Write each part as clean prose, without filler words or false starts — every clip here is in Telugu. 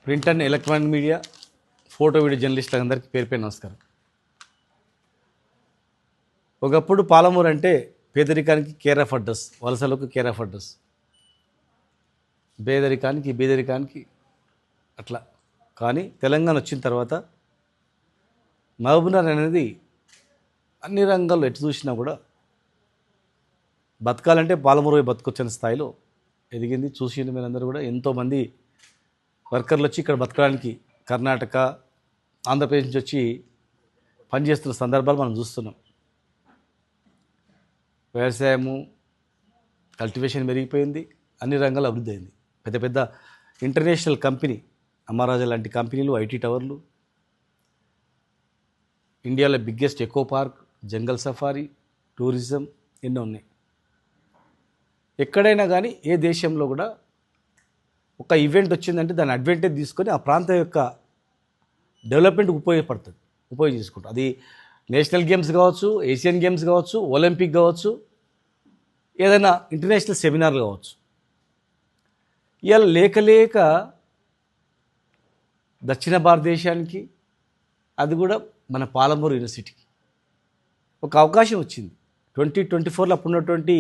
Print and electronic media photo video జర్నలిస్టులందరికీ పేరు నమస్కారం. ఒకప్పుడు పాలమూరు అంటే పేదరికానికి కేర్ ఆఫ్ అడ్రస్, వలసలకు కేర్ ఆఫ్ అడ్రస్, బీదరికానికి అట్లా. కానీ తెలంగాణ వచ్చిన తర్వాత మహబూబ్నగర్ అనేది అన్ని రంగాల్లో ఎటు చూసినా కూడా బతకాలంటే పాలమూరు బతకొచ్చని స్థాయిలో ఎదిగింది. చూసింది మీరందరూ కూడా. ఎంతోమంది వర్కర్లు వచ్చి ఇక్కడ బతకడానికి కర్ణాటక, ఆంధ్రప్రదేశ్ నుంచి వచ్చి పనిచేస్తున్న సందర్భాలు మనం చూస్తున్నాం. వ్యవసాయము, కల్టివేషన్ మెరిగిపోయింది, అన్ని రంగాలు అభివృద్ధి అయింది. పెద్ద పెద్ద ఇంటర్నేషనల్ కంపెనీ, అమరాజా లాంటి కంపెనీలు, ఐటీ టవర్లు, ఇండియాలో బిగ్గెస్ట్ ఎకో పార్క్, జంగల్ సఫారీ, టూరిజం ఎన్నో ఉన్నాయి. ఎక్కడైనా కానీ ఏ దేశంలో కూడా ఒక ఈవెంట్ వచ్చిందంటే దాని అడ్వాంటేజ్ తీసుకొని ఆ ప్రాంతం యొక్క డెవలప్మెంట్కి ఉపయోగం చేసుకుంటాం. అది నేషనల్ గేమ్స్ కావచ్చు, ఏషియన్ గేమ్స్ కావచ్చు, ఒలింపిక్ కావచ్చు, ఏదైనా ఇంటర్నేషనల్ సెమినార్లు కావచ్చు. ఇవాళ లేక దక్షిణ భారతదేశానికి, అది కూడా మన పాలమూరు యూనివర్సిటీకి ఒక అవకాశం వచ్చింది. 2024లో అప్పుడున్నటువంటి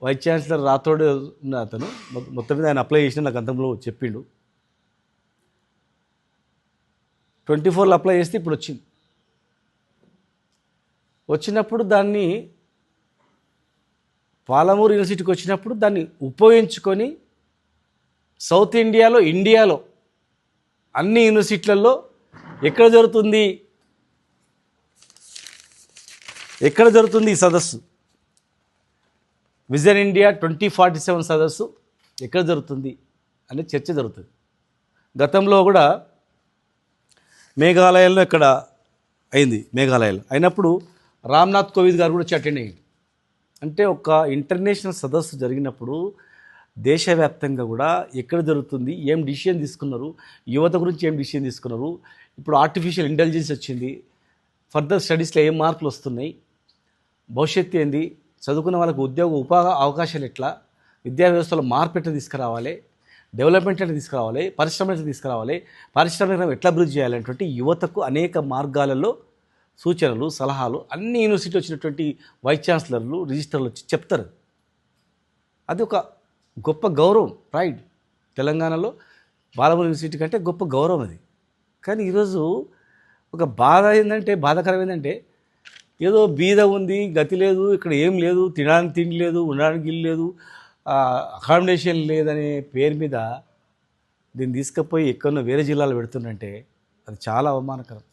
వైస్ ఛాన్సలర్ రాథోడ్ ఉన్న అతను మొత్తం మీద ఆయన అప్లై చేసిన నాకు అంతంలో చెప్పిండు. 24లో అప్లై చేస్తే ఇప్పుడు వచ్చినప్పుడు దాన్ని పాలమూరు యూనివర్సిటీకి వచ్చినప్పుడు దాన్ని ఉపయోగించుకొని సౌత్ ఇండియాలో అన్ని యూనివర్సిటీలలో ఎక్కడ జరుగుతుంది ఈ సదస్సు, విజన్ ఇండియా 2047 సదస్సు ఎక్కడ జరుగుతుంది అనే చర్చ జరుగుతుంది. గతంలో కూడా మేఘాలయంలో ఇక్కడ అయింది. మేఘాలయాలో అయినప్పుడు రామ్నాథ్ కోవింద్ గారు కూడా వచ్చి అటెండ్ అయ్యింది. అంటే ఒక ఇంటర్నేషనల్ సదస్సు జరిగినప్పుడు దేశవ్యాప్తంగా కూడా ఎక్కడ జరుగుతుంది, ఏం డిసిషన్ తీసుకున్నారు, యువత గురించి ఏం డిసిషన్ తీసుకున్నారు, ఇప్పుడు ఆర్టిఫిషియల్ ఇంటెలిజెన్స్ వచ్చింది, ఫర్దర్ స్టడీస్లో ఏం మార్కులు వస్తున్నాయి, భవిష్యత్తు ఏంది, చదువుకున్న వాళ్ళకు ఉపాధి అవకాశాలు ఎట్లా, విద్యా వ్యవస్థలో మార్పు ఎట్లా తీసుకురావాలి, డెవలప్మెంట్ ఎట్లా తీసుకురావాలి, పరిశ్రమలు ఎట్లా తీసుకురావాలి, పారిశ్రామిక ఎట్లా అభివృద్ధి చేయాలనేటువంటి యువతకు అనేక మార్గాలలో సూచనలు, సలహాలు అన్ని యూనివర్సిటీ వచ్చినటువంటి వైస్ ఛాన్సలర్లు, రిజిస్టర్లు వచ్చి చెప్తారు. అది ఒక గొప్ప గౌరవం, ప్రైడ్. తెలంగాణలో పాలమూరు యూనివర్సిటీ కంటే గొప్ప గౌరవం అది. కానీ ఈరోజు ఒక బాధాకరం ఏంటంటే ఏదో బీద ఉంది, గతి లేదు, ఇక్కడ ఏం లేదు, తినడానికి తిండి లేదు, ఉండడానికి ఇల్లు లేదు, అకామిడేషన్ లేదనే పేరు మీద దీన్ని తీసుకుపోయి ఎక్కడో వేరే జిల్లాలో పెడుతుందంటే అది చాలా అవమానకరం,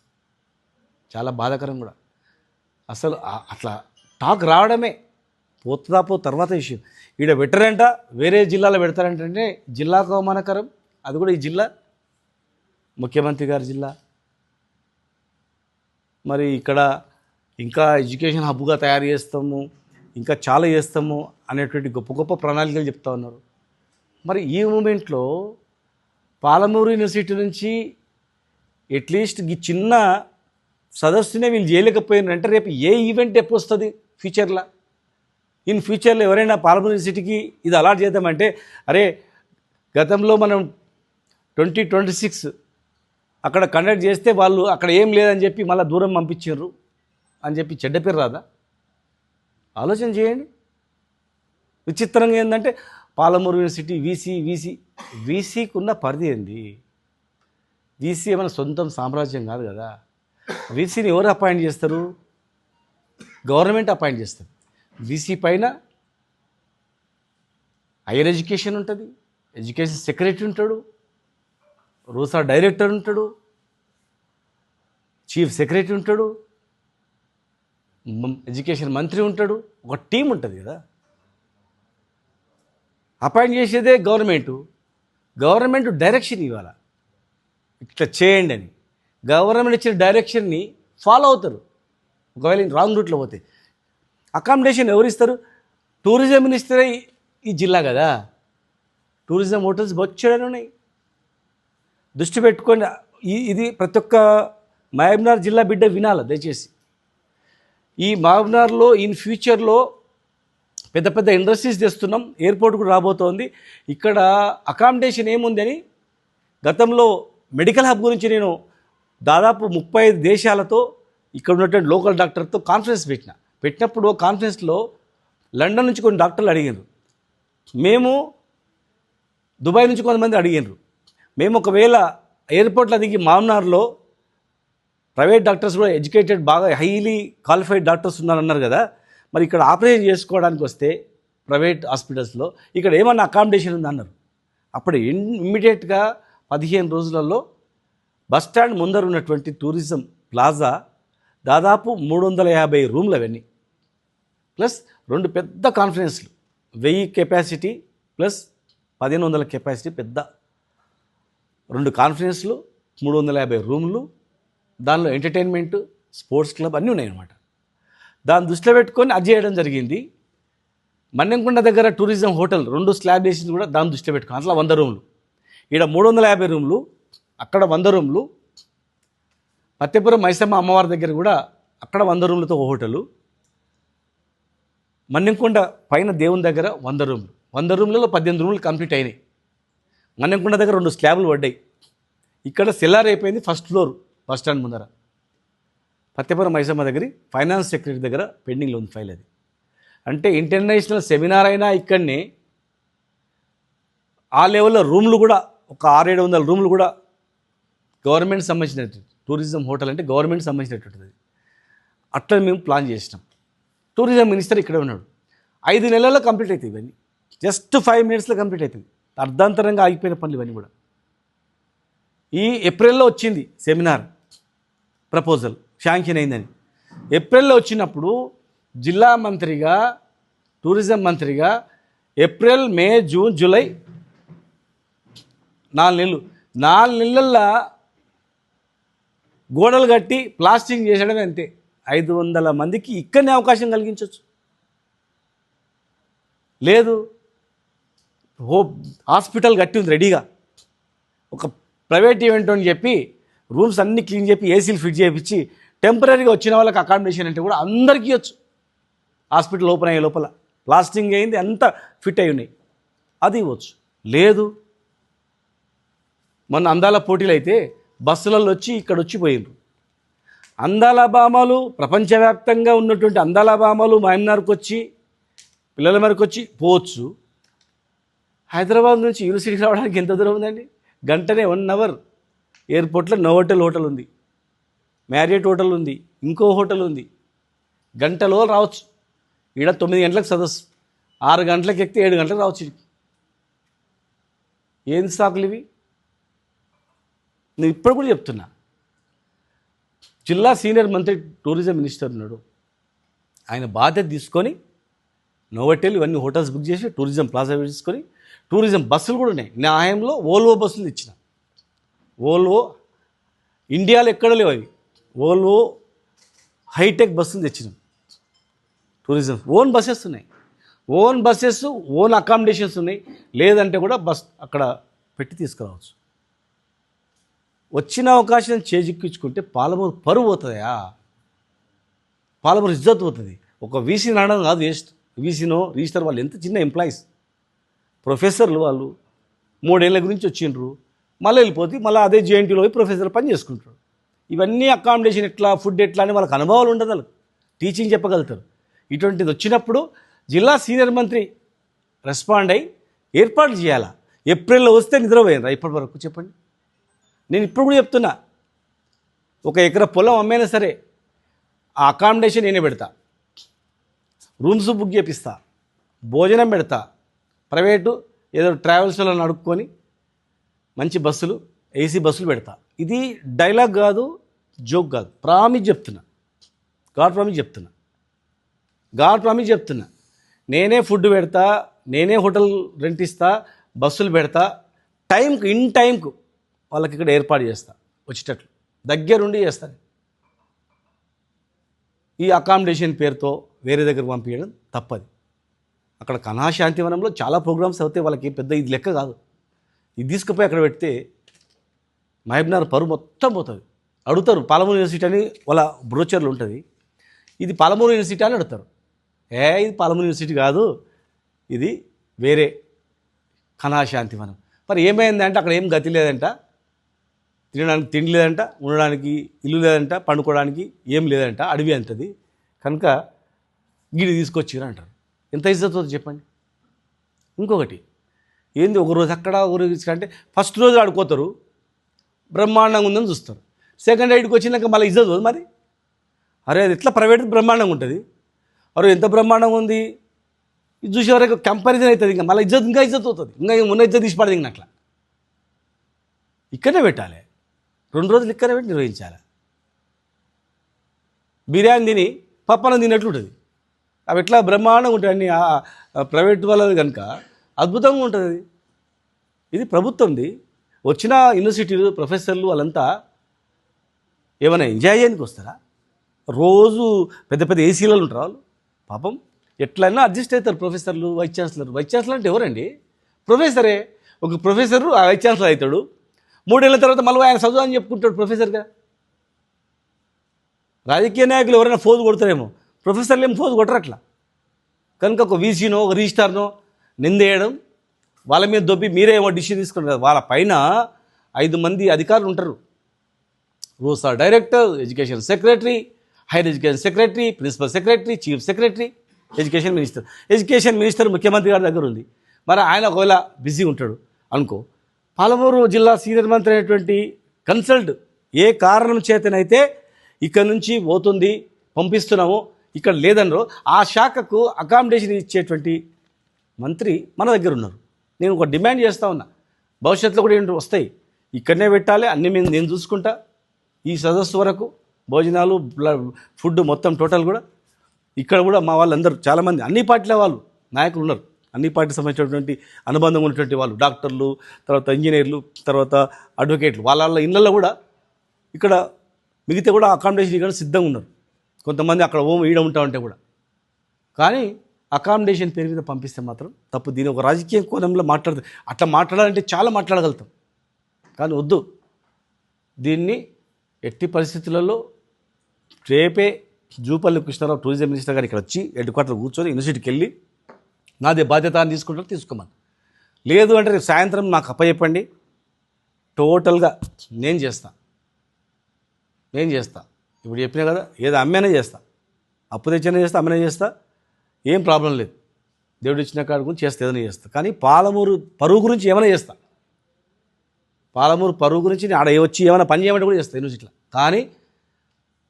చాలా బాధాకరం కూడా. అసలు అట్లా టాక్ రావడమే పోతుందా తర్వాత విషయం. ఈడ పెట్టారంట, వేరే జిల్లాలో పెడతారంటే జిల్లాకు అవమానకరం. అది కూడా ఈ జిల్లా ముఖ్యమంత్రి గారి జిల్లా. మరి ఇక్కడ ఇంకా ఎడ్యుకేషన్ హబ్గా తయారు చేస్తాము, ఇంకా చాలా చేస్తాము అనేటువంటి గొప్ప గొప్ప ప్రణాళికలు చెప్తా ఉన్నారు. మరి ఈ మూమెంట్లో పాలమూరు యూనివర్సిటీ నుంచి అట్లీస్ట్ ఈ చిన్న సదస్సునే వీళ్ళు చేయలేకపోయినారంటే రేపు ఏ ఈవెంట్ ఎప్పుడు వస్తుంది ఫ్యూచర్లో? ఫ్యూచర్లో ఎవరైనా పాలమూరు యూనివర్సిటీకి ఇది అలాట్ చేద్దామంటే, అరే గతంలో మనం 2026 అక్కడ కండక్ట్ చేస్తే వాళ్ళు అక్కడ ఏం లేదని చెప్పి మళ్ళీ దూరం పంపించారు అని చెప్పి చెడ్డ పేరు రాదా? ఆలోచన చేయండి. విచిత్రంగా ఏంటంటే పాలమూరు యూనివర్సిటీ వీసీకి ఉన్న పరిధి ఏంది? వీసీ ఏమైనా సొంతం సామ్రాజ్యం కాదు కదా. వీసీని ఎవరు అపాయింట్ చేస్తారు? గవర్నమెంట్ అపాయింట్ చేస్తుంది. వీసీ పైన హైయర్ ఎడ్యుకేషన్ ఉంటుంది, ఎడ్యుకేషన్ సెక్రటరీ ఉంటాడు, రూసా డైరెక్టర్ ఉంటాడు, చీఫ్ సెక్రటరీ ఉంటాడు, ఎడ్యుకేషన్ మంత్రి ఉంటాడు, ఒక టీం ఉంటుంది కదా. అపాయింట్ చేసేదే గవర్నమెంట్ డైరెక్షన్ ఇవ్వాలి, ఇట్లా చేయండి అని. గవర్నమెంట్ ఇచ్చిన డైరెక్షన్ని ఫాలో అవుతారు. ఒకవేళ రాంగ్ రూట్లో పోతే అకామిడేషన్ ఎవరు ఇస్తారు? టూరిజం మినిస్టరే ఈ జిల్లా కదా. టూరిజం హోటల్స్ బొచ్చడని ఉన్నాయి. దృష్టి పెట్టుకొని ఇది ప్రతి ఒక్క మహబూబ్నగర్ జిల్లా బిడ్డ వినాలి దయచేసి. ఈ మహబూబ్నగర్లో ఫ్యూచర్లో పెద్ద పెద్ద ఇండస్ట్రీస్ తెస్తున్నాం, ఎయిర్పోర్ట్ కూడా రాబోతోంది. ఇక్కడ అకామిడేషన్ ఏముందని గతంలో మెడికల్ హబ్ గురించి నేను దాదాపు 35 దేశాలతో ఇక్కడ ఉన్నటువంటి లోకల్ డాక్టర్తో కాన్ఫరెన్స్ పెట్టినప్పుడు కాన్ఫరెన్స్లో లండన్ నుంచి కొన్ని డాక్టర్లు అడిగారు, మేము దుబాయ్ నుంచి కొంతమంది అడిగారు, మేము ఒకవేళ ఎయిర్పోర్ట్లో దిగి మామ్నార్లో ప్రైవేట్ డాక్టర్స్ కూడా ఎడ్యుకేటెడ్ బాగా హైలీ క్వాలిఫైడ్ డాక్టర్స్ ఉన్నారన్నారు కదా, మరి ఇక్కడ ఆపరేషన్ చేసుకోవడానికి వస్తే ప్రైవేట్ హాస్పిటల్స్లో ఇక్కడ ఏమన్నా అకామిడేషన్ ఉంది అన్నారు. అప్పుడు ఇమ్మీడియట్గా 15 రోజులలో బస్టాండ్ ముందర ఉన్నటువంటి టూరిజం ప్లాజా దాదాపు 350 రూమ్లు అవన్నీ, ప్లస్ 2 పెద్ద కాన్ఫరెన్స్లు 1000 కెపాసిటీ ప్లస్ 1500 కెపాసిటీ పెద్ద 2 కాన్ఫరెన్స్లు, 350 రూమ్లు, దానిలో ఎంటర్టైన్మెంట్, స్పోర్ట్స్ క్లబ్ అన్నీ ఉన్నాయన్నమాట. దాన్ని దృష్టిలో పెట్టుకొని అది చేయడం జరిగింది. మన్నెంకొండ దగ్గర టూరిజం హోటల్ 2 స్లాబ్ వేసింది కూడా దాన్ని దృష్టిలో పెట్టుకుని అట్లా 100 రూమ్లు, ఇక్కడ 350 రూమ్లు, అక్కడ 100 రూమ్లు, పత్తెపురం మైసమ్మ అమ్మవారి దగ్గర కూడా అక్కడ 100 రూమ్లతో ఒక హోటలు, మన్నెంకొండ పైన దేవుని దగ్గర 100 రూమ్లు, 100 రూమ్లలో 18 రూమ్లు కంప్లీట్ అయినాయి. మన్నెంకొండ దగ్గర 2 స్లాబ్లు పడ్డాయి. ఇక్కడ సెల్లార్ అయిపోయింది, ఫస్ట్ ఫ్లోర్ బస్ స్టాండ్ ముందర. పత్తెపురం మైసమ్మ దగ్గర ఫైనాన్స్ సెక్రటరీ దగ్గర పెండింగ్లో ఉంది ఫైల్. అది అంటే ఇంటర్నేషనల్ సెమినార్ అయినా ఇక్కడనే ఆ లెవెల్లో రూమ్లు కూడా ఒక 600-700 రూమ్లు కూడా గవర్నమెంట్ సంబంధించినట్టు. టూరిజం హోటల్ అంటే గవర్నమెంట్ సంబంధించినటువంటిది. అట్లా మేము ప్లాన్ చేసినాం. టూరిజం మినిస్టర్ ఇక్కడే ఉన్నాడు. 5 నెలల్లో కంప్లీట్ అవుతాయి ఇవన్నీ, జస్ట్ 5 మినిట్స్లో కంప్లీట్ అవుతుంది. అర్ధాంతరంగా ఆగిపోయిన పనులు ఇవన్నీ కూడా. ఈ ఏప్రిల్లో వచ్చింది సెమినార్ ప్రపోజల్, శాంక్షన్ అయిందని. ఏప్రిల్లో వచ్చినప్పుడు జిల్లా మంత్రిగా, టూరిజం మంత్రిగా ఏప్రిల్, మే, జూన్, జూలై 4 నెలలు, 4 నెలల్లో గోడలు కట్టి ప్లాస్టింగ్ చేసడమే అంతే. 500 మందికి ఇక్కడనే అవకాశం కలిగించవచ్చు. లేదు, హాస్పిటల్ కట్టి ఉంది రెడీగా, ఒక ప్రైవేట్ ఈవెంట్ అని చెప్పి రూమ్స్ అన్నీ క్లీన్ చెప్పి ఏసీలు ఫిట్ చేయించి టెంపరీగా వచ్చిన వాళ్ళకి అకామిడేషన్ అంటే కూడా అందరికీ ఇవ్వచ్చు. హాస్పిటల్ ఓపెన్ అయ్యే లోపల ప్లాస్టింగ్ అయింది, అంతా ఫిట్ అయి ఉన్నాయి, అది ఇవ్వచ్చు. లేదు, మొన్న అందాల పోటీలు అయితే బస్సులలో వచ్చి ఇక్కడ వచ్చి పోయిండ్రు. అందాల భామలు ప్రపంచవ్యాప్తంగా ఉన్నటువంటి అందాల భామలు మహమ్నార్కి వచ్చి పిల్లల మేరకు వచ్చి పోవచ్చు. హైదరాబాద్ నుంచి యూనివర్సిటీకి రావడానికి ఎంత దూరం ఉందండి? గంటనే 1 అవర్. ఎయిర్పోర్ట్లో నోవోటెల్ హోటల్ ఉంది, మ్యారియట్ హోటల్ ఉంది, ఇంకో హోటల్ ఉంది. గంటలో రావచ్చు. ఈడ 9 గంటలకు సదస్సు, 6 గంటలకు ఎక్కితే 7 గంటలకు రావచ్చు. ఏం సాకులు ఇవి? నేను ఇప్పుడు కూడా చెప్తున్నా, జిల్లా సీనియర్ మంత్రి టూరిజం మినిస్టర్ ఉన్నాడు, ఆయన బాధ్యత తీసుకొని నోవోటెల్ ఇవన్నీ హోటల్స్ బుక్ చేసి టూరిజం ప్లాజా తీసుకొని టూరిజం బస్సులు కూడా ఉన్నాయి. నా హయాంలో ఓల్వో బస్సులు ఇచ్చిన. ఓల్వో ఇండియాలో ఎక్కడ లేవు అవి. ఓల్వో హైటెక్ బస్సులు తెచ్చినాం. టూరిజం ఓన్ బస్సెస్ ఉన్నాయి, ఓన్ బస్సెస్, ఓన్ అకామిడేషన్స్ ఉన్నాయి. లేదంటే కూడా బస్ అక్కడ పెట్టి తీసుకురావచ్చు. వచ్చిన అవకాశం చేజిక్కించుకుంటే పాలమూరు పరువు పోతుందా? పాలమూరు ఇజ్జత్ పోతుంది. ఒక వీసీ నాడడం కాదు వేస్ట్. వీసీనో రిజిస్టర్ వాళ్ళు ఎంత చిన్న ఎంప్లాయీస్, ప్రొఫెసర్లు వాళ్ళు 3 ఏళ్ళ గురించి వచ్చిండ్రు, మళ్ళీ వెళ్ళిపోతే మళ్ళీ అదే జేఎన్టీలో పోయి ప్రొఫెసర్ పని చేసుకుంటారు. ఇవన్నీ అకామిడేషన్ ఎట్లా, ఫుడ్ ఎట్లా అని వాళ్ళకి అనుభవాలు ఉండదు, వాళ్ళకి టీచింగ్ చెప్పగలుగుతారు. ఇటువంటిది వచ్చినప్పుడు జిల్లా సీనియర్ మంత్రి రెస్పాండ్ అయ్యి ఏర్పాట్లు చేయాలా. ఏప్రిల్లో వస్తే నిద్రపోయారా ఇప్పటి వరకు? చెప్పండి. నేను ఇప్పుడు కూడా చెప్తున్నా, 1 ఎకరా పొలం అమ్మైనా సరే ఆ అకామిడేషన్ నేనే పెడతా, రూమ్స్ బుక్ చేపిస్తా, భోజనం పెడతా, ప్రైవేటు ఏదో ట్రావెల్స్లో నడుపుకొని మంచి బస్సులు, ఏసీ బస్సులు పెడతా. ఇది డైలాగ్ కాదు, జోక్ కాదు, ప్రామిస్ చెప్తున్నా, గాడ్ ప్రామిస్ చెప్తున్నా, గాడ్ ప్రామిస్ చెప్తున్నా. నేనే ఫుడ్ పెడతా, నేనే హోటల్ రెంట్ ఇస్తా, బస్సులు పెడతా, టైంకు ఇన్ టైంకు వాళ్ళకి ఇక్కడ ఏర్పాటు చేస్తా, వచ్చేటట్లు దగ్గరుండి చేస్తాను. ఈ అకామిడేషన్ పేరుతో వేరే దగ్గర పంపించడం తప్పది. అక్కడ కన్హా శాంతివనంలో చాలా ప్రోగ్రామ్స్ అవుతాయి, వాళ్ళకి పెద్ద ఇది లెక్క కాదు. ఇది తీసుకుపోయి అక్కడ పెడితే మహబూబ్నగర్ పరువు మొత్తం పోతుంది. అడుగుతారు పాలమూరు యూనివర్సిటీ అని వాళ్ళ బ్రోచర్లు ఉంటుంది, ఇది పాలమూరు యూనివర్సిటీ అని అడుగుతారు. ఇది పాలమూరు యూనివర్సిటీ కాదు, ఇది వేరే కన్హా శాంతివనం. మరి ఏమైందంటే అక్కడ ఏం గతి లేదంట, తినడానికి తిండి లేదంట, ఉండడానికి ఇల్లు లేదంట, పండుకోవడానికి ఏం లేదంట, అడవి అంటది. కనుక గిడి తీసుకొచ్చిరా అంటారు. ఎంత ఇజ్జత్ అవుతుంది చెప్పండి. ఇంకొకటి ఏంది, ఒకరోజు అక్కడ ఒకరోజు అంటే ఫస్ట్ రోజు ఆడుకోతారు, బ్రహ్మాండంగా ఉందని చూస్తారు. సెకండ్ రైడ్కి వచ్చినాక మళ్ళీ ఇజ్జత్ అవుతుంది. మరి అరే అది ఎట్లా ప్రైవేట్ బ్రహ్మాండంగా ఉంటుంది, అరే ఎంత బ్రహ్మాండంగా ఉంది, ఇది చూసే వరకు కంపారిజన్ అవుతుంది. ఇంకా మళ్ళీ ఇంకా ఇజ్జత్ అవుతుంది, ఇంకా ఉన్న ఇజ్జత్ తీసి పడదు. ఇంకా అట్లా ఇక్కడనే పెట్టాలి, 2 రోజులు ఇక్కడనే పెట్టి నిర్వహించాలి. బిర్యానీ తిని పప్పనం తిన్నట్లు ఉంటుంది. అవి ఎట్లా బ్రహ్మాండంగా ఉంటాయి అన్ని ప్రైవేట్ వాళ్ళది కనుక అద్భుతంగా ఉంటుంది. ఇది ప్రభుత్వంది. వచ్చిన యూనివర్సిటీలు ప్రొఫెసర్లు వాళ్ళంతా ఏమైనా ఎంజాయ్ చేయడానికి వస్తారా? రోజు పెద్ద పెద్ద ఏసీలలో ఉంటారు వాళ్ళు. పాపం ఎట్లయినా అడ్జస్ట్ అవుతారు ప్రొఫెసర్లు, వైస్ ఛాన్సలర్ అంటే ఎవరండి? ప్రొఫెసరే. ఒక ప్రొఫెసరు ఆ వైస్ ఛాన్సలర్ అవుతాడు, 3 ఏళ్ళ తర్వాత మళ్ళీ ఆయన చదువు అని చెప్పుకుంటాడు ప్రొఫెసర్గా. రాజకీయ నాయకులు ఎవరైనా ఫోజు కొడతారేమో, ప్రొఫెసర్లు ఏం ఫోజు కొట్టరు అట్లా. కనుక ఒక వీసీనో ఒక రిజిస్టార్నో నిందేయడం, వాళ్ళ మీద దొబ్బి మీరేమో డిసిషన్ తీసుకుంటారు. వాళ్ళ పైన 5 మంది అధికారులు ఉంటారు. RUSA director, education secretary, higher education secretary, principal secretary, chief secretary, education minister ముఖ్యమంత్రి గారి దగ్గర ఉంది. మరి ఆయన ఒకవేళ బిజీ ఉంటాడు అనుకో, పాలమూరు జిల్లా సీనియర్ మంత్రి అయినటువంటి కన్సల్ట్ ఏ కారణం చేతనైతే ఇక్కడ నుంచి పోతుంది, పంపిస్తున్నాము, ఇక్కడ లేదనరో ఆ శాఖకు అకామిడేషన్ ఇచ్చేటువంటి మంత్రి మన దగ్గర ఉన్నారు. నేను ఒక డిమాండ్ చేస్తూ ఉన్నా, భవిష్యత్తులో కూడా ఏంటి వస్తాయి, ఇక్కడనే పెట్టాలి, అన్ని మీద నేను చూసుకుంటా. ఈ సదస్సు వరకు భోజనాలు, ఫుడ్ మొత్తం టోటల్ కూడా ఇక్కడ కూడా మా వాళ్ళందరూ చాలామంది అన్ని పార్టీల వాళ్ళు నాయకులు ఉన్నారు. అన్ని పార్టీకి సంబంధించినటువంటి అనుబంధం ఉన్నటువంటి వాళ్ళు, డాక్టర్లు, తర్వాత ఇంజనీర్లు, తర్వాత అడ్వకేట్లు, వాళ్ళ ఇళ్ళల్లో కూడా ఇక్కడ మిగతా కూడా అకామిడేషన్ ఇక్కడ సిద్ధంగా ఉన్నారు. కొంతమంది అక్కడ ఈడ ఉంటామంటే కూడా. కానీ అకామిడేషన్ పేరు మీద పంపిస్తే మాత్రం తప్పు. దీని ఒక రాజకీయ కోణంలో అట్లా మాట్లాడాలంటే చాలా మాట్లాడగలుగుతాం, కానీ వద్దు. దీన్ని ఎట్టి పరిస్థితులలో రేపే జూపల్లి కృష్ణారావు టూరిజం మినిస్టర్ గారు ఇక్కడ వచ్చి హెడ్ క్వార్టర్ కూర్చొని యూనివర్సిటీకి వెళ్ళి నాదే బాధ్యత అని తీసుకుంటారు, తీసుకోమని. లేదు అంటే రేపు సాయంత్రం నాకు అప్పచెప్పండి, టోటల్గా నేను చేస్తా. ఇప్పుడు చెప్పినా కదా, ఏదో అమ్మేనే చేస్తా, అప్పు తెచ్చనే చేస్తా, అమ్మనే చేస్తా, ఏం ప్రాబ్లం లేదు. దేవుడు ఇచ్చిన కాడ గురించి చేస్తే ఏదైనా చేస్తా. కానీ పాలమూరు పరువు గురించి ఏమైనా చేస్తా. పాలమూరు పరువు గురించి ఆడ వచ్చి ఏమైనా పని చేయమంటే కూడా చేస్తా యూనివర్సిటీలో. కానీ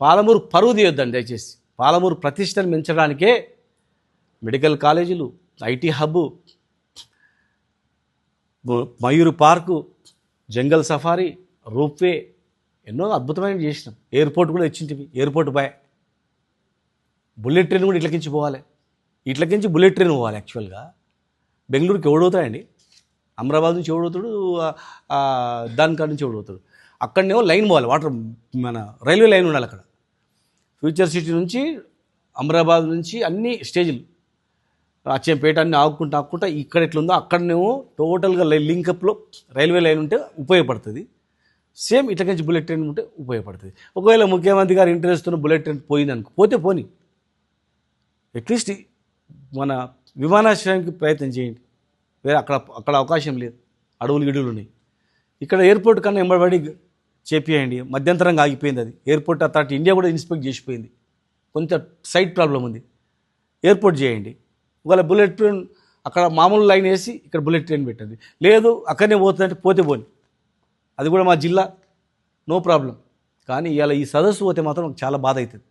పాలమూరు పరువు తీయొద్దండి దయచేసి. పాలమూరు ప్రతిష్టను పెంచడానికే మెడికల్ కాలేజీలు, ఐటీ హబ్బు, మయూరు పార్కు, జంగల్ సఫారీ, రూప్వే ఎన్నో అద్భుతమైనవి చేసినాం. ఎయిర్పోర్ట్ కూడా తెచ్చింటివి, ఎయిర్పోర్ట్ బాయ్. బుల్లెట్ ట్రైన్ కూడా ఇట్లకించి పోవాలి, ఇట్లకించి బుల్లెట్ ట్రైన్ పోవాలి. యాక్చువల్గా బెంగళూరుకి ఎవడవుతాయండి, అమరాబాద్ నుంచి ఎవడవుతాడు, దానికాడ నుంచి ఎవడవుతాడు. అక్కడనేమో లైన్ పోవాలి, వాటర్ మన రైల్వే లైన్ ఉండాలి అక్కడ. ఫ్యూచర్ సిటీ నుంచి అమరాబాద్ నుంచి అన్ని స్టేజ్లు, అచ్చంపేట అన్ని ఆగుకుంటా ఇక్కడ ఎట్లుందో అక్కడనేమో టోటల్గా లింకప్లో రైల్వే లైన్ ఉంటే ఉపయోగపడుతుంది. సేమ్ ఇట్లకించి బుల్లెట్ ట్రైన్ ఉంటే ఉపయోగపడుతుంది. ఒకవేళ ముఖ్యమంత్రి గారు ఇంట్రెస్ట్ ఉన్న బుల్లెట్ ట్రైన్ పోయింది అనుకో, పోనీ అట్లీస్ట్ మన విమానాశ్రయానికి ప్రయత్నం చేయండి. వేరే అక్కడ అవకాశం లేదు, అడవులు గిడువులు ఉన్నాయి. ఇక్కడ ఎయిర్పోర్ట్ కన్నా ఎంబడి చేపియండి. మధ్యంతరంగా ఆగిపోయింది అది. ఎయిర్పోర్ట్ అథారిటీ ఇండియా కూడా ఇన్స్పెక్ట్ చేసిపోయింది, కొంచెం సైట్ ప్రాబ్లం ఉంది. ఎయిర్పోర్ట్ చేయండి. ఒకవేళ బుల్లెట్ ట్రైన్ అక్కడ మామూలు లైన్ వేసి ఇక్కడ బుల్లెట్ ట్రైన్ పెట్టండి. లేదు అక్కడనే పోతుందంటే పోని, అది కూడా మా జిల్లా, నో ప్రాబ్లం. కానీ ఇవాళ ఈ సదస్సు పోతే మాత్రం నాకు చాలా బాధ అవుతుంది.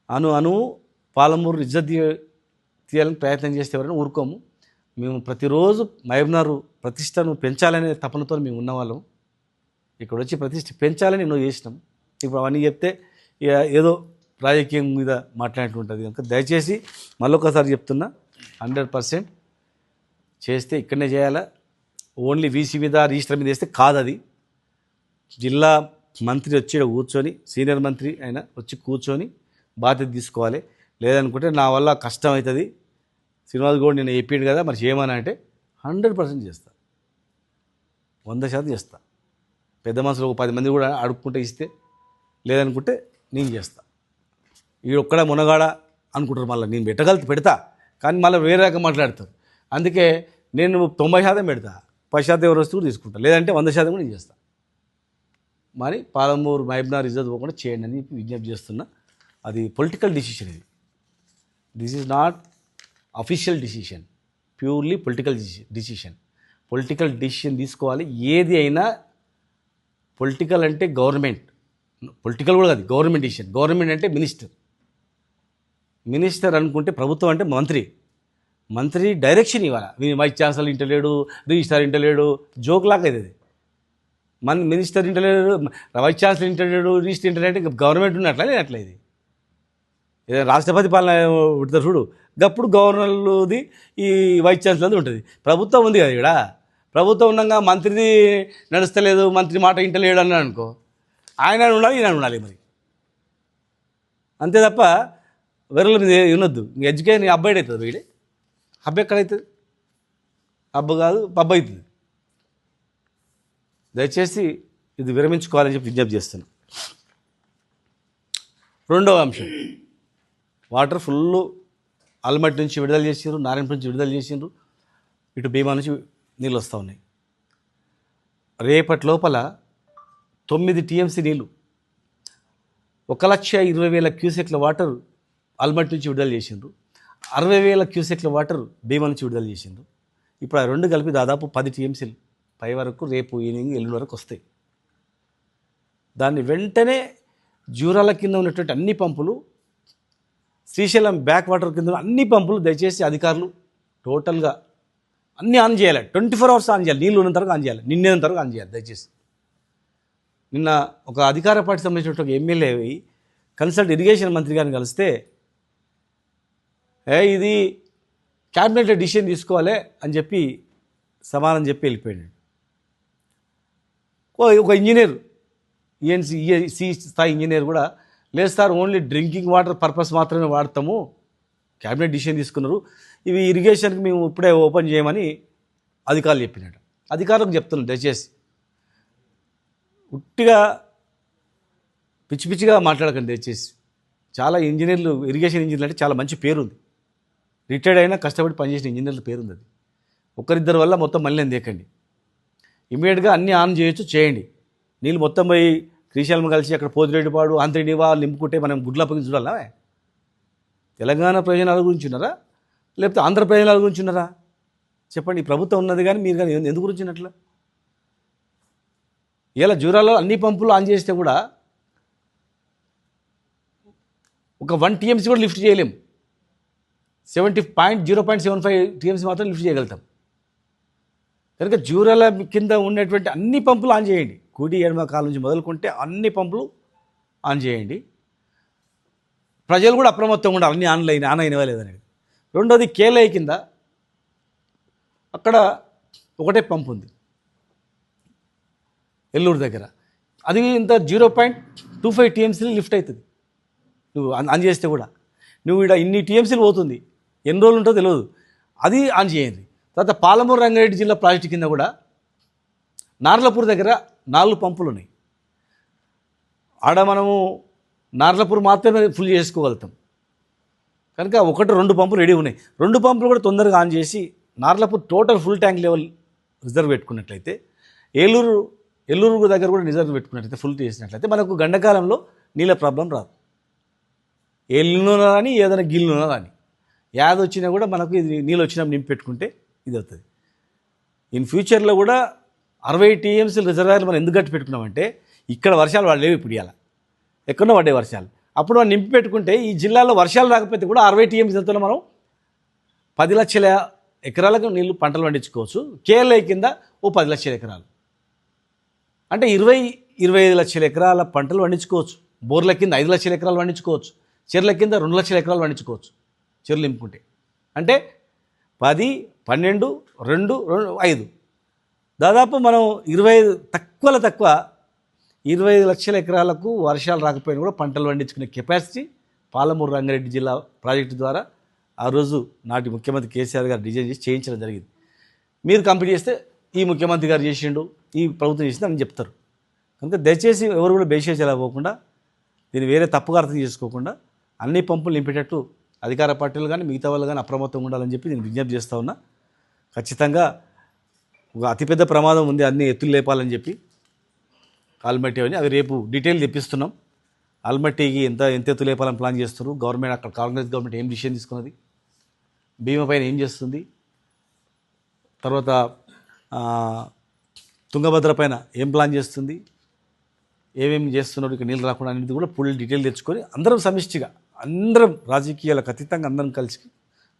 అను పాలమూరు ఇజ్జత్ తీయాలని ప్రయత్నం చేస్తే ఎవరైనా ఊరుకోము. మేము ప్రతిరోజు మహబూబ్నగర్ ప్రతిష్టను పెంచాలనే తపనతో మేము ఉన్నవాళ్ళం. ఇక్కడ వచ్చి ప్రతిష్ట పెంచాలని ఎన్నో చేసినాం. ఇప్పుడు అవన్నీ చెప్తే ఏదో రాజకీయం మీద మాట్లాడినట్టు ఉంటుంది. కనుక దయచేసి మళ్ళొకసారి చెప్తున్నా, 100% చేస్తే ఇక్కడనే చేయాలా. ఓన్లీ వీసీ మీద రిజిస్టర్ మీద వేస్తే కాదు. అది జిల్లా మంత్రి వచ్చి కూర్చొని, సీనియర్ మంత్రి అయినా వచ్చి కూర్చొని బాధ్యత తీసుకోవాలి. లేదనుకుంటే నా వల్ల కష్టం అవుతుంది, శ్రీనివాస్ గౌడ్ నేను చెప్పిండు కదా మరి చేయమని అంటే 100% చేస్తా, 100% చేస్తా. పెద్ద మనుషులు ఒక 10 మంది కూడా అడుక్కుంటే ఇస్తే, లేదనుకుంటే నేను చేస్తా. ఈ ఒక్కడ మునగాడ అనుకుంటారు, మళ్ళీ నేను పెడతా, కానీ మళ్ళీ వేరే రకం మాట్లాడతారు. అందుకే నేను 90% పెడతా, 10% ఎవరు వస్తూ తీసుకుంటా, లేదంటే 100% కూడా నేను చేస్తా. మరి పాలమూరు మహబూబ్నగర్ రిజర్వ్ పోకుండా చేయండి అని విజ్ఞప్తి చేస్తున్నా. అది పొలిటికల్ డిసిషన్. ఇది this is not official decision, purely political decision. Political decision తీసుకోవాలి. ఏది అయినా పొలిటికల్ అంటే గవర్నమెంట్, పొలిటికల్ కూడా కాదు, గవర్నమెంట్ డిసిషన్. గవర్నమెంట్ అంటే మినిస్టర్ అనుకుంటే ప్రభుత్వం అంటే మంత్రి డైరెక్షన్ ఇవ్వాలి. వైస్ ఛాన్సలర్ ఇంటలేడు, రిజిస్ట్రార్ ఇంటలేడు, జోక్ లాగా ఇది. మినిస్టర్ ఇంటలేడు, వైస్ ఛాన్సలర్ ఇంటలేడు, రిజిస్టర్ ఇంటలేడు, గవర్నమెంట్ ఉన్నట్లా లేనట్లా. ఇది ఏదైనా రాష్ట్రపతి పాలన ఉంటుంది చూడు, గప్పుడు గవర్నర్ది ఈ వైస్ ఛాన్సలర్ది ఉంటుంది. ప్రభుత్వం ఉంది కదా ఇక్కడ, ప్రభుత్వం ఉండగా మంత్రిది నడుస్తలేదు, మంత్రి మాట ఇంటలేడు అన్నాడు అనుకో, ఆయన ఉండాలి ఈయన ఉండాలి మరి, అంతే తప్ప వెరల మీద వినొద్దు. ఎడ్యుకేషన్ అబ్బాయి అవుతుంది, వీడే హబ్బు ఎక్కడవుతుంది? హబ్బు కాదు పబ్బు అవుతుంది. దయచేసి ఇది విరమించుకోవాలని చెప్పి విజ్ఞప్తి చేస్తున్నాను. రెండవ అంశం, వాటర్ ఫుల్ ఆల్మట్టి నుంచి విడుదల చేసిండ్రు, నారాయణపూర్ నుంచి విడుదల చేసిండ్రు, ఇటు భీమా నుంచి నీళ్ళు వస్తూ ఉన్నాయి. రేపటి లోపల 9 TMC నీళ్ళు, 1,20,000 క్యూసెక్ల వాటర్ ఆల్మట్టి నుంచి విడుదల చేసిండ్రు, 60,000 క్యూసెక్ల వాటర్ భీమా నుంచి విడుదల చేసిండ్రు. ఇప్పుడు ఆ రెండు కలిపి దాదాపు 10 TMCలు పై వరకు రేపు ఈవినింగ్ ఎల్లుండి వరకు వస్తాయి. దాన్ని వెంటనే జూరాల కింద ఉన్నటువంటి అన్ని పంపులు, శ్రీశైలం బ్యాక్ వాటర్ కింద అన్ని పంపులు దయచేసి అధికారులు టోటల్గా అన్నీ ఆన్ చేయాలి. 24 hours ఆన్ చేయాలి. నీళ్ళు ఉన్నంత వరకు ఆన్ చేయాలి, నిన్నేంత వరకు ఆన్ చేయాలి దయచేసి. నిన్న ఒక అధికార పార్టీ సంబంధించిన ఒక ఎమ్మెల్యే కన్సల్ట్ ఇరిగేషన్ మంత్రి గారిని కలిస్తే, ఇది క్యాబినెట్లో డిసిషన్ తీసుకోవాలి అని చెప్పి సమానం చెప్పి వెళ్ళిపోయాడు. ఒక ఇంజనీర్, ఈఎన్సీ స్థాయి ఇంజనీర్ కూడా, లేదు sir only drinking water purpose మాత్రమే వాడతాము, క్యాబినెట్ డిసిషన్ తీసుకున్నారు, ఇవి ఇరిగేషన్కి మేము ఇప్పుడే ఓపెన్ చేయమని అధికారులు చెప్పినట్టు. అధికారులకు చెప్తున్నాం దయచేసి ఉట్టిగా పిచ్చిగా మాట్లాడకండి దయచేసి. చాలా ఇంజనీర్లు, ఇరిగేషన్ ఇంజనీర్లు అంటే చాలా మంచి పేరుంది, రిటైర్డ్ అయినా కష్టపడి పనిచేసిన ఇంజనీర్ల పేరుంది. అది ఒకరిద్దరి వల్ల మొత్తం మళ్ళీ దేకండి. ఇమీడియట్గా అన్నీ ఆన్ చేయొచ్చు, చేయండి. నీళ్ళు మొత్తం పోయి శ్రీశైలం కలిసి అక్కడ పోతిరెడ్డిపాడు, ఆంధ్రనివా నింపుకుంటే మనం గుడ్ల పక్కన చూడాలా? తెలంగాణ ప్రయోజనాల గురించి ఉన్నారా, లేకపోతే ఆంధ్ర ప్రయోజనాల గురించి ఉన్నారా? చెప్పండి. ఈ ప్రభుత్వం ఉన్నది కానీ మీరు కానీ ఎందుకు గురించి ఉన్నట్లా? ఇలా జూరాలో అన్ని పంపులు ఆన్ చేస్తే కూడా ఒక 1 TMC కూడా లిఫ్ట్ చేయలేము. 0.75 TMC మాత్రం లిఫ్ట్ చేయగలుగుతాం. కనుక జూరాల కింద ఉన్నటువంటి అన్ని పంపులు ఆన్ చేయండి. కుడి ఎడమ కాలం నుంచి మొదలుకుంటే అన్ని పంపులు ఆన్ చేయండి. ప్రజలు కూడా అప్రమత్తంగా ఉండాలి, అన్ని ఆన్ అయినవా లేదనేది. రెండోది, కేలై కింద అక్కడ ఒకటే పంపు ఉంది ఎల్లూరు దగ్గర, అది ఇంత 0.25 TMCలు లిఫ్ట్ అవుతుంది. నువ్వు ఆన్ చేస్తే కూడా నువ్వు ఇక్కడ ఇన్ని TMCలు పోతుంది, ఎన్ని రోజులు ఉంటుందో తెలియదు, అది ఆన్ చేయండి. తర్వాత పాలమూరు రంగారెడ్డి జిల్లా ప్రాజెక్టు కింద కూడా నార్లపూర్ దగ్గర 4 పంపులు ఉన్నాయి. ఆడ మనము నార్లపూర్ మాత్రమే ఫుల్ చేసుకోగలుగుతాం. కనుక 1-2 పంపులు రెడీ ఉన్నాయి. 2 పంపులు కూడా తొందరగా ఆన్ చేసి Narlapur total full tank level reserve పెట్టుకున్నట్లయితే, ఏలూరు దగ్గర కూడా రిజర్వ్ పెట్టుకున్నట్లయితే, ఫుల్ చేసినట్లయితే మనకు గండకాలంలో నీళ్ళ ప్రాబ్లం రాదు. ఏ నీళ్ళున్నా కానీ ఏదైనా గిల్లున్నా కానీ యాద వచ్చినా కూడా మనకు ఇది నీళ్ళు వచ్చినప్పుడు నింపి పెట్టుకుంటే ఇది అవుతుంది. ఇన్ ఫ్యూచర్లో కూడా 60 TMC రిజర్వాయర్లు మనం ఎందుకు గట్టి పెట్టుకున్నామంటే, ఇక్కడ వర్షాలు పడలేవు. ఇప్పుడు ఇలా ఎక్కడో పడ్డే వర్షాలు, అప్పుడు మనం నింపి పెట్టుకుంటే ఈ జిల్లాలో వర్షాలు రాకపోతే కూడా 60 TMCలతో మనం 10 లక్షల ఎకరాలకు నీళ్ళు పంటలు పండించుకోవచ్చు. కేఎల్ఐ కింద 10 లక్షల ఎకరాలు అంటే 20-25 లక్షల ఎకరాల పంటలు పండించుకోవచ్చు. బోర్ల కింద 5 లక్షల ఎకరాలు పండించుకోవచ్చు. చెర్ల కింద 2 లక్షల ఎకరాలు పండించుకోవచ్చు. చెర్లు నింపుకుంటే అంటే 10, 12, 2, 5 దాదాపు మనం 25 లక్షల ఎకరాలకు వర్షాలు రాకపోయినా కూడా పంటలు పండించుకునే కెపాసిటీ పాలమూరు రంగారెడ్డి జిల్లా ప్రాజెక్టు ద్వారా ఆ రోజు నాటి ముఖ్యమంత్రి కేసీఆర్ గారు డిజైన్ చేసి చేయించడం జరిగింది. మీరు కంప్లీట్ చేస్తే ఈ ముఖ్యమంత్రి గారు చేసిండు, ఈ ప్రభుత్వం చేసింది అని చెప్తారు. కనుక దయచేసి ఎవరు కూడా బేషేజీలా పోకుండా, దీన్ని వేరే తప్పుగా అర్థం చేసుకోకుండా అన్ని పంపులు నింపేటట్టు అధికార పార్టీలు కానీ మిగతా వాళ్ళు కానీ అప్రమత్తంగా ఉండాలని చెప్పి నేను విజ్ఞప్తి చేస్తూ ఉన్నా. ఖచ్చితంగా ఒక అతిపెద్ద ప్రమాదం ఉంది, అన్ని ఎత్తులు లేపాలని చెప్పి. ఆల్మట్టి అని అవి రేపు డీటెయిల్ తెప్పిస్తున్నాం. ఆల్మట్టికి ఎంత ఎత్తు లేపాలని ప్లాన్ చేస్తున్నారు, గవర్నమెంట్ అక్కడ కాంగ్రెస్ గవర్నమెంట్ ఏం డిసిషన్ తీసుకున్నది, భీమా పైన ఏం చేస్తుంది, తర్వాత తుంగభద్ర పైన ఏం ప్లాన్ చేస్తుంది, ఏమేమి చేస్తున్నారు, ఇక్కడ నీళ్ళు రాకుండా అనేది కూడా ఫుల్ డీటెయిల్ తెచ్చుకొని అందరం సమిష్టిగా, అందరం రాజకీయాలకు అతీతంగా అందరం కలిసి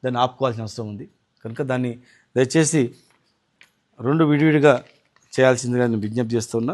దాన్ని ఆపుకోవాల్సిన అవసరం ఉంది. కనుక దాన్ని దయచేసి రెండు విడివిడిగా చేయాల్సిందిగా నేను విజ్ఞప్తి చేస్తున్నా.